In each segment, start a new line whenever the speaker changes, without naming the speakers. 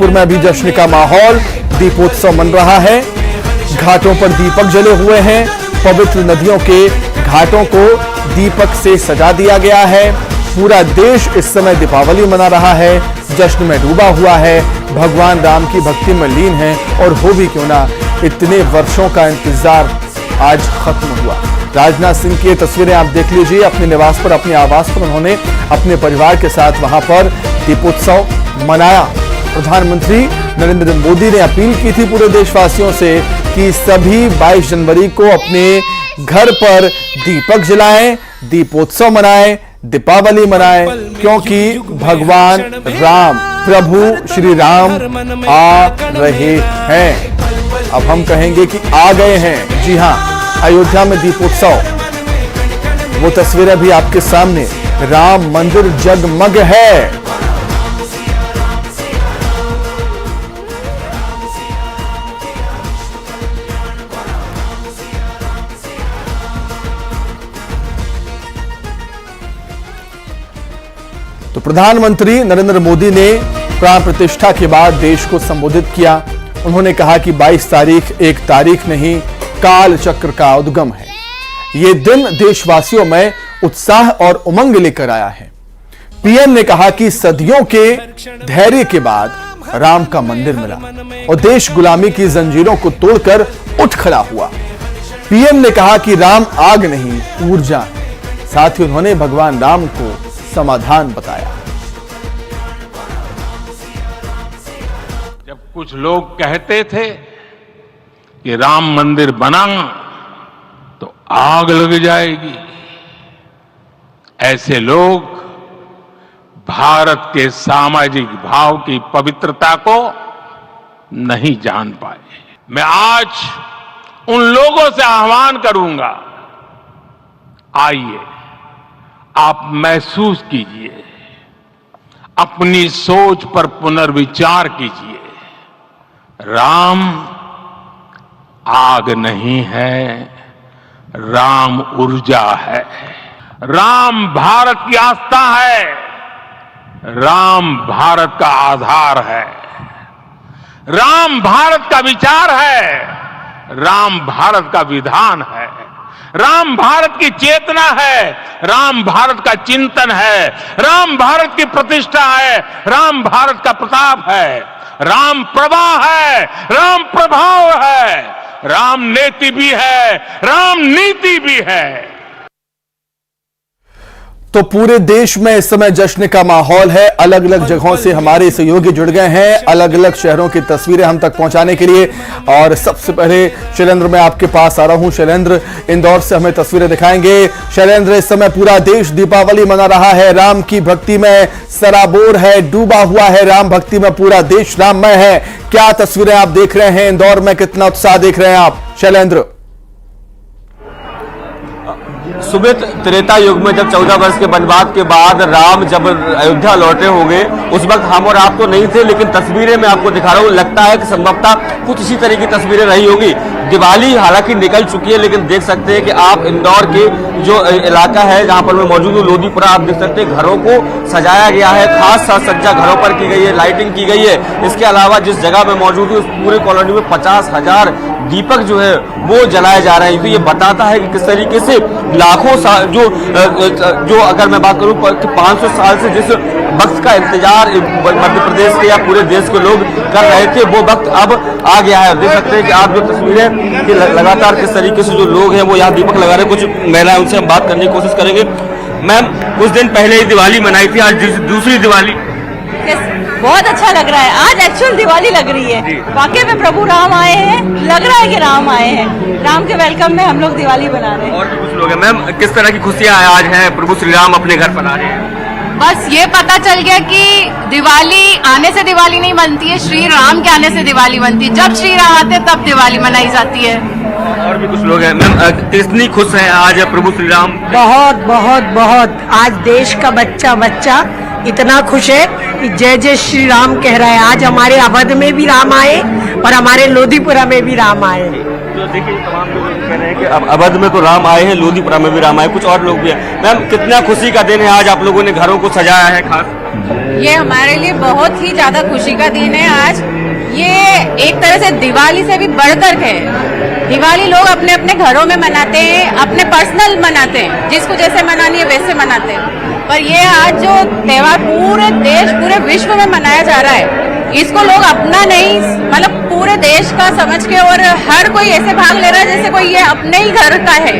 में भी जश्न का माहौल, दीपोत्सव मन रहा है। घाटों पर दीपक जले हुए हैं। पवित्र नदियों के घाटों को दीपक से सजा दिया गया है। पूरा देश इस समय दीपावली मना रहा है, जश्न में डूबा हुआ है, भगवान राम की भक्ति में लीन है। और हो भी क्यों ना, इतने वर्षों का इंतजार आज खत्म हुआ। राजनाथ सिंह की तस्वीरें आप देख लीजिए। अपने निवास पर, अपने आवास पर उन्होंने अपने परिवार के साथ वहां पर दीपोत्सव मनाया। प्रधानमंत्री नरेंद्र मोदी ने अपील की थी पूरे देशवासियों से कि सभी 22 जनवरी को अपने घर पर दीपक जलाएं, दीपोत्सव मनाएं, दीपावली मनाएं, क्योंकि भगवान राम, प्रभु श्री राम आ रहे हैं। अब हम कहेंगे कि आ गए हैं। जी हां, अयोध्या में दीपोत्सव, वो तस्वीरें भी आपके सामने। राम मंदिर जगमग है। तो प्रधानमंत्री नरेंद्र मोदी ने प्राण प्रतिष्ठा के बाद देश को संबोधित किया। उन्होंने कहा कि 22 तारीख एक तारीख नहीं, काल चक्र का उद्गम है। ये दिन देशवासियों में उत्साह और उमंग लेकर आया है। पीएम ने कहा कि सदियों के धैर्य के बाद राम का मंदिर मिला और देश गुलामी की जंजीरों को तोड़कर उठ खड़ा हुआ। पीएम ने कहा कि राम आग नहीं, ऊर्जा है। साथ ही उन्होंने भगवान राम को समाधान बताया।
जब कुछ लोग कहते थे कि राम मंदिर बना तो आग लग जाएगी, ऐसे लोग भारत के सामाजिक भाव की पवित्रता को नहीं जान पाए। मैं आज उन लोगों से आह्वान करूंगा, आइए आप महसूस कीजिए, अपनी सोच पर पुनर्विचार कीजिए। राम आग नहीं है, राम ऊर्जा है। राम भारत की आस्था है, राम भारत का आधार है। राम भारत का विचार है, राम भारत का विधान है। राम भारत की चेतना है, राम भारत का चिंतन है। राम भारत की प्रतिष्ठा है, राम भारत का प्रताप है। राम प्रवाह है, राम प्रभाव है। राम नेति भी है, राम नीति भी है।
तो पूरे देश में इस समय जश्न का माहौल है। अलग अलग जगहों से हमारे सहयोगी जुड़ गए हैं अलग अलग शहरों की तस्वीरें हम तक पहुंचाने के लिए। और सबसे पहले शैलेंद्र, मैं आपके पास आ रहा हूं। शैलेंद्र इंदौर से हमें तस्वीरें दिखाएंगे। शैलेंद्र, इस समय पूरा देश दीपावली मना रहा है, राम की भक्ति में सराबोर है, डूबा हुआ है। राम भक्ति में पूरा देश राममय है। क्या तस्वीरें आप देख रहे हैं इंदौर में, कितना उत्साह देख रहे हैं आप शैलेंद्र?
सुमित, त्रेता युग में जब 14 वर्ष के वनवास के बाद राम जब अयोध्या लौटे होंगे, उस वक्त हम और आप तो नहीं थे, लेकिन तस्वीरें मैं आपको दिखा रहा हूँ। लगता है कि संभवतः कुछ इसी तरह की तस्वीरें रही होगी। दिवाली हालांकि निकल चुकी है, लेकिन देख सकते हैं कि आप इंदौर के जो इलाका है जहां पर मैं मौजूद हूँ, लोधीपुरा, आप देख सकते हैं घरों को सजाया गया है। खास साज सज्जा घरों पर की गई है, लाइटिंग की गई है। इसके अलावा जिस जगह में मौजूद हूँ, उस पूरे कॉलोनी में 50,000 दीपक जो है वो जलाए जा रहे हैं। तो ये बताता है कि किस तरीके से लाखों साल जो अगर मैं बात करूं 500 साल से जिस वक्त का इंतजार मध्य प्रदेश के या पूरे देश के लोग कर रहे थे, वो वक्त अब आ गया है। देख सकते हैं कि आप जो तस्वीरें कि लगातार किस तरीके से जो लोग हैं वो यहाँ दीपक लगा रहे हैं। कुछ महिलाएं, उनसे हम बात करने की कोशिश करेंगे। मैम, कुछ दिन पहले ही दिवाली मनाई थी, आज दूसरी दिवाली।
बहुत अच्छा लग रहा है। आज एक्चुअल दिवाली लग रही है। वाकई में प्रभु राम आए हैं, लग रहा है कि राम आए हैं। राम के वेलकम में हम लोग दिवाली बना रहे हैं।
और भी कुछ लोग हैं। मैम, किस तरह की खुशियां आज हैं, प्रभु श्री राम अपने घर पर आ रहे हैं?
बस ये पता चल गया कि दिवाली आने से दिवाली नहीं बनती है, श्री राम के आने से दिवाली बनती है। जब श्री राम आते तब दिवाली मनाई जाती है।
और भी कुछ लोग हैं। मैम, कितनी खुश हैं आज प्रभु श्री राम?
बहुत बहुत बहुत। आज देश का बच्चा बच्चा इतना खुश है कि जय जय श्री राम कह रहा है। आज हमारे अवध में भी राम आए और हमारे लोधीपुरा में भी राम आए।
तो देखिए तमाम लोग कह रहे हैं कि अब अवध में तो राम आए हैं, लोधीपुरा में भी राम आए, कुछ और लोग भी हैं। मैम, कितना खुशी का दिन है आज, आप लोगों ने घरों को सजाया है खास?
ये हमारे लिए बहुत ही ज्यादा खुशी का दिन है आज। ये एक तरह से दिवाली से भी बढ़कर है। दिवाली लोग अपने अपने घरों में मनाते हैं, अपने पर्सनल मनाते हैं, जिसको जैसे मनानी है वैसे मनाते हैं। पर ये आज जो त्योहार पूरे देश पूरे विश्व में मनाया जा रहा है, इसको लोग अपना नहीं मतलब पूरे देश का समझ के, और हर कोई ऐसे भाग ले रहा है जैसे कोई ये अपने ही घर का है।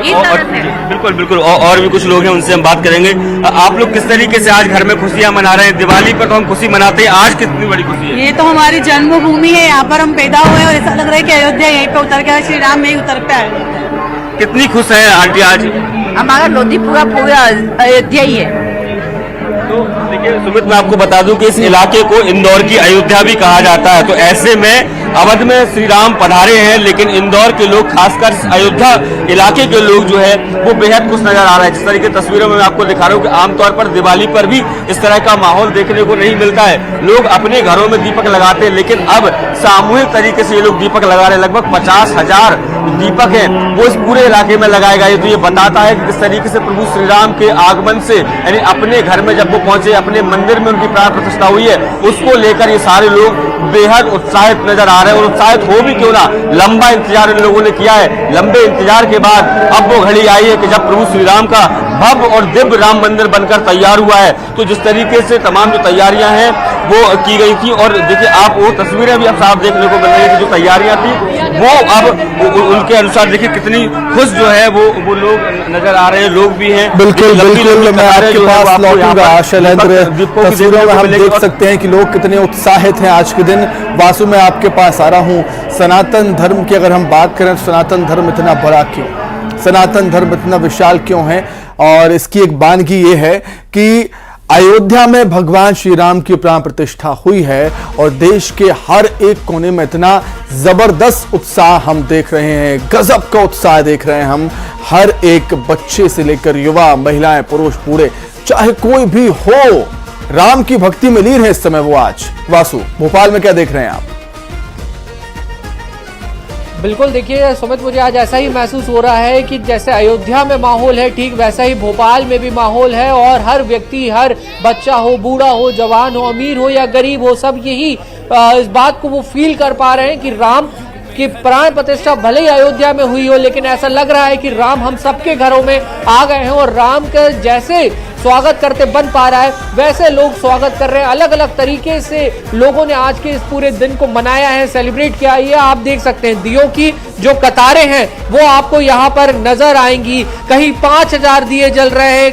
बिल्कुल बिल्कुल। और भी कुछ लोग हैं, उनसे हम बात करेंगे। आप लोग किस तरीके से आज घर में खुशियां मना रहे हैं? दिवाली पर तो हम खुशी मनाते हैं, आज कितनी बड़ी खुशी है?
ये तो हमारी जन्मभूमि है, यहाँ पर हम पैदा हुए हैं और ऐसा लग रहा है कि अयोध्या यहीं पे उतर गया, श्री राम यहीं उतर पे आए।
कितनी खुश है आंटी आज?
हमारा लोधीपुरा पूरा अयोध्या ही है।
तो देखिए सुमित, मैं आपको बता दूं कि इस इलाके को इंदौर की अयोध्या भी कहा जाता है। तो ऐसे में अवध में श्री राम पधारे हैं, लेकिन इंदौर के लोग, खासकर अयोध्या इलाके के लोग जो है वो बेहद खुश नजर आ रहे हैं। जिस तरीके की तस्वीरों में मैं आपको दिखा रहा हूँ कि आमतौर पर दिवाली पर भी इस तरह का माहौल देखने को नहीं मिलता है। लोग अपने घरों में दीपक लगाते हैं, लेकिन अब सामूहिक तरीके से ये लोग दीपक लगा रहे हैं। लगभग 50,000 दीपक हैं वो इस पूरे इलाके में लगाए गए। तो ये बताता है कि किस तरीके से प्रभु श्री राम के आगमन से, यानी अपने घर में जब वो पहुंचे, अपने मंदिर में उनकी प्राण प्रतिष्ठा हुई है, उसको लेकर ये सारे लोग बेहद उत्साहित नजर आ रहे हैं। और उत्साहित हो भी क्यों ना, लंबा इंतजार इन लोगों ने किया है। लंबे इंतजार के बाद अब वो घड़ी आई है कि जब प्रभु श्री राम का भव्य और दिव्य राम मंदिर बनकर तैयार हुआ है। तो जिस तरीके से तमाम जो तैयारियां हैं वो की गई थी, और देखिए आप वो तस्वीरें भी अब साफ देखने को मिल रही है कि जो तैयारियां थी वो अब उनके अनुसार देखिए कितनी खुश जो है वो लोग नजर आ रहे हैं। लोग भी हैं।
बिल्कुल बिल्कुल, मैं आपके पास लौटूंगा शैलेंद्र। तस्वीरों में हम देख सकते हैं कि लोग कितने उत्साहित हैं आज के दिन। वासु, मैं आपके पास आ रहा हूं। सनातन धर्म की अगर हम बात करें तो सनातन धर्म इतना बड़ा क्यों, सनातन धर्म इतना विशाल क्यों है? और इसकी एक बानगी ये है कि अयोध्या में भगवान श्री राम की प्राण प्रतिष्ठा हुई है और देश के हर एक कोने में इतना जबरदस्त उत्साह हम देख रहे हैं, गजब का उत्साह देख रहे हैं हम। हर एक बच्चे से लेकर युवा, महिलाएं, पुरुष, बूढ़े, चाहे कोई भी हो, राम की भक्ति में लीन है इस समय वो आज। वासु, भोपाल में क्या देख रहे हैं आप?
बिल्कुल, देखिए सुमित, मुझे आज ऐसा ही महसूस हो रहा है कि जैसे अयोध्या में माहौल है, ठीक वैसा ही भोपाल में भी माहौल है। और हर व्यक्ति, हर बच्चा हो, बूढ़ा हो, जवान हो, अमीर हो या गरीब हो, सब यही इस बात को वो फील कर पा रहे हैं कि राम की प्राण प्रतिष्ठा भले ही अयोध्या में हुई हो, लेकिन ऐसा लग रहा है कि राम हम सबके घरों में आ गए हैं। और राम का जैसे स्वागत करते बन पा रहा है, वैसे लोग स्वागत कर रहे हैं। अलग अलग तरीके से लोगों ने आज के इस पूरे दिन को मनाया है, सेलिब्रेट किया है। आप देख सकते हैं दियों की जो कतारें हैं वो आपको यहाँ पर नजर आएंगी। कहीं 5000 दिए जल रहे हैं,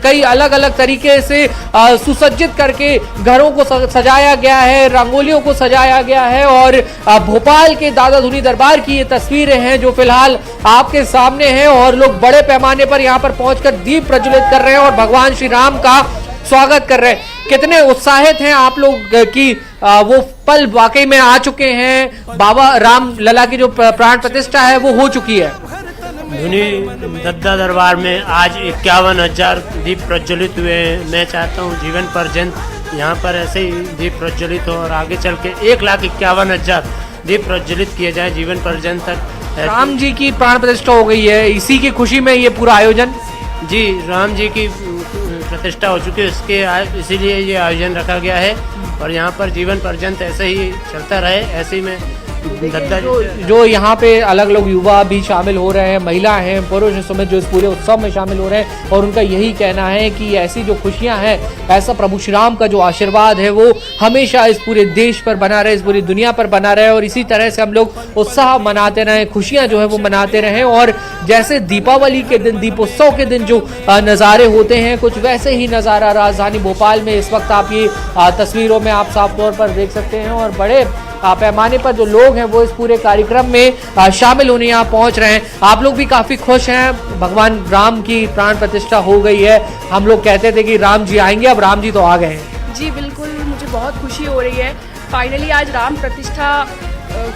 कई अलग अलग तरीके से सुसज्जित करके घरों को सजाया गया है, रंगोलियों को सजाया गया है। और भोपाल के दादा धुनी दरबार की ये तस्वीरें हैं जो फिलहाल आपके सामने हैं। और लोग बड़े पैमाने पर यहाँ पर पहुंचकर दीप प्रज्वलित कर रहे हैं और भगवान श्री राम का स्वागत कर रहे हैं। कितने उत्साहित हैं आप लोग कि वो पल वाकई में आ चुके हैं। बाबा राम लला की जो प्राण प्रतिष्ठा है वो हो चुकी है।
धुनी दद्दा दरबार में आज 51,000 दीप प्रज्वलित हुए हैं। मैं चाहता हूँ जीवन पर्यंत यहाँ पर ऐसे ही दीप प्रज्वलित हो और आगे चल के 1,51,000 दीप प्रज्वलित किए जाए जीवन पर्यंत तक।
राम जी की प्राण प्रतिष्ठा हो गई है, इसी की खुशी में ये पूरा आयोजन।
जी, राम जी की प्रतिष्ठा हो चुकी है, इसके इसीलिए ये आयोजन रखा गया है। और यहाँ पर जीवन पर्यंत ऐसे ही चलता रहे। ऐसे ही में
जो यहाँ पे अलग अलग युवा भी शामिल हो रहे हैं, महिला हैं, पुरुष समेत जो इस पूरे उत्सव में शामिल हो रहे हैं। और उनका यही कहना है कि ऐसी जो खुशियाँ हैं, ऐसा प्रभु श्री राम का जो आशीर्वाद है वो हमेशा इस पूरे देश पर बना रहे, इस पूरी दुनिया पर बना रहे। और इसी तरह से हम लोग उत्साह मनाते रहें, खुशियाँ जो है वो मनाते रहें। और जैसे दीपावली के दिन, दीपोत्सव के दिन जो नज़ारे होते हैं, कुछ वैसे ही नज़ारा राजधानी भोपाल में इस वक्त आप ये तस्वीरों में आप साफ तौर पर देख सकते हैं। और बड़े पैमाने पर जो लोग हैं वो इस पूरे कार्यक्रम में शामिल होने यहाँ पहुँच रहे हैं। आप लोग भी काफ़ी खुश हैं, भगवान राम की प्राण प्रतिष्ठा हो गई है। हम लोग कहते थे कि राम जी आएंगे, अब राम जी तो आ गए हैं।
जी बिल्कुल, मुझे बहुत खुशी हो रही है। फाइनली आज राम प्रतिष्ठा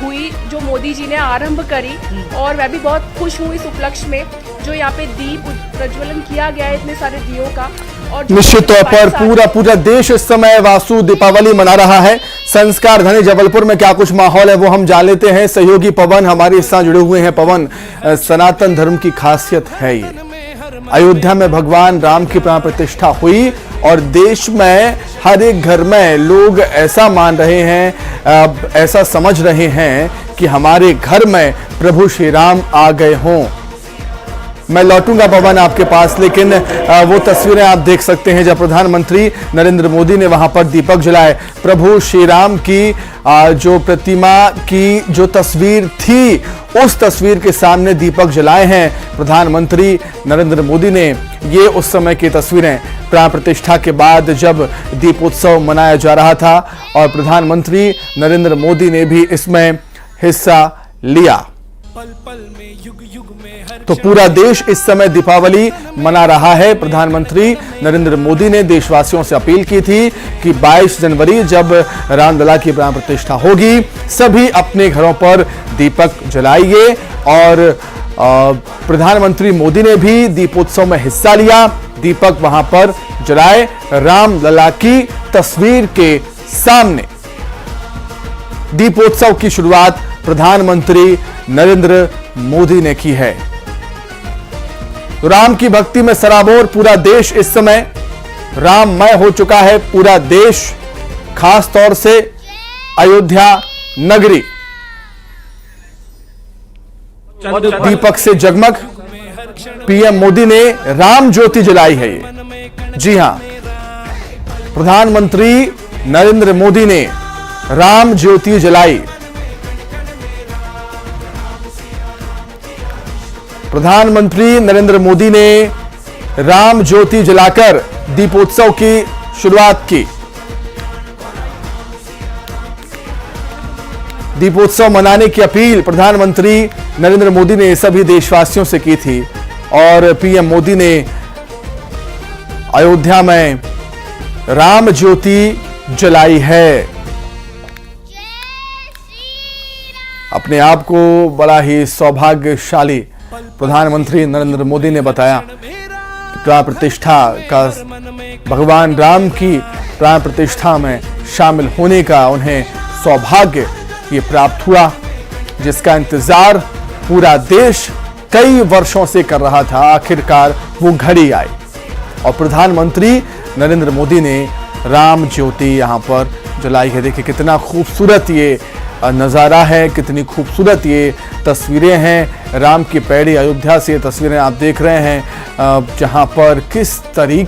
हुई जो मोदी जी ने आरंभ करी, और मैं भी बहुत खुश हूँ इस उपलक्ष्य में जो यहाँ पे दीप प्रज्वलन किया गया है, इतने सारे दियों का। और
निश्चित तौर पर पूरा देश इस समय वासु दीपावली मना रहा है। संस्कार धनी जबलपुर में क्या कुछ माहौल है वो हम जान लेते हैं। सहयोगी पवन हमारे साथ जुड़े हुए हैं। पवन, सनातन धर्म की खासियत है ये। अयोध्या में भगवान राम की प्राण प्रतिष्ठा हुई और देश में हर एक घर में लोग ऐसा मान रहे हैं, ऐसा समझ रहे हैं कि हमारे घर में प्रभु श्री राम आ गए हों। मैं लौटूंगा पवन आपके पास, लेकिन वो तस्वीरें आप देख सकते हैं जब प्रधानमंत्री नरेंद्र मोदी ने वहां पर दीपक जलाए। प्रभु श्री राम की जो प्रतिमा की जो तस्वीर थी, उस तस्वीर के सामने दीपक जलाए हैं प्रधानमंत्री नरेंद्र मोदी ने। ये उस समय की तस्वीरें प्राण प्रतिष्ठा के बाद जब दीपोत्सव मनाया जा रहा था और प्रधानमंत्री नरेंद्र मोदी ने भी इसमें हिस्सा लिया। तो पूरा देश इस समय दीपावली मना रहा है। प्रधानमंत्री नरेंद्र मोदी ने देशवासियों से अपील की थी कि 22 जनवरी जब रामलला की प्राण प्रतिष्ठा होगी, सभी अपने घरों पर दीपक जलाइए और प्रधानमंत्री मोदी ने भी दीपोत्सव में हिस्सा लिया। दीपक वहां पर जलाए रामलला की तस्वीर के सामने। दीपोत्सव की शुरुआत प्रधानमंत्री नरेंद्र मोदी ने की है। राम की भक्ति में सराबोर पूरा देश इस समय राममय हो चुका है। पूरा देश, खास तौर से अयोध्या नगरी दीपक से जगमग। पीएम मोदी ने राम ज्योति जलाई है। जी हां, प्रधानमंत्री नरेंद्र मोदी ने राम ज्योति जलाई। प्रधानमंत्री नरेंद्र मोदी ने राम ज्योति जलाकर दीपोत्सव की शुरुआत की। दीपोत्सव मनाने की अपील प्रधानमंत्री नरेंद्र मोदी ने सभी देशवासियों से की थी और पीएम मोदी ने अयोध्या में राम ज्योति जलाई है। अपने आप को बड़ा ही सौभाग्यशाली प्रधानमंत्री नरेंद्र मोदी ने बताया। प्राण प्रतिष्ठा का, भगवान राम की प्राण प्रतिष्ठा में शामिल होने का उन्हें सौभाग्य ये प्राप्त हुआ, जिसका इंतजार पूरा देश कई वर्षों से कर रहा था। आखिरकार वो घड़ी आई और प्रधानमंत्री नरेंद्र मोदी ने राम ज्योति यहां पर जलाई है। देखिए कितना खूबसूरत ये नज़ारा है, कितनी खूबसूरत ये तस्वीरें हैं। राम की पैड़ी अयोध्या से ये तस्वीरें आप देख रहे हैं, जहां पर किस तरीके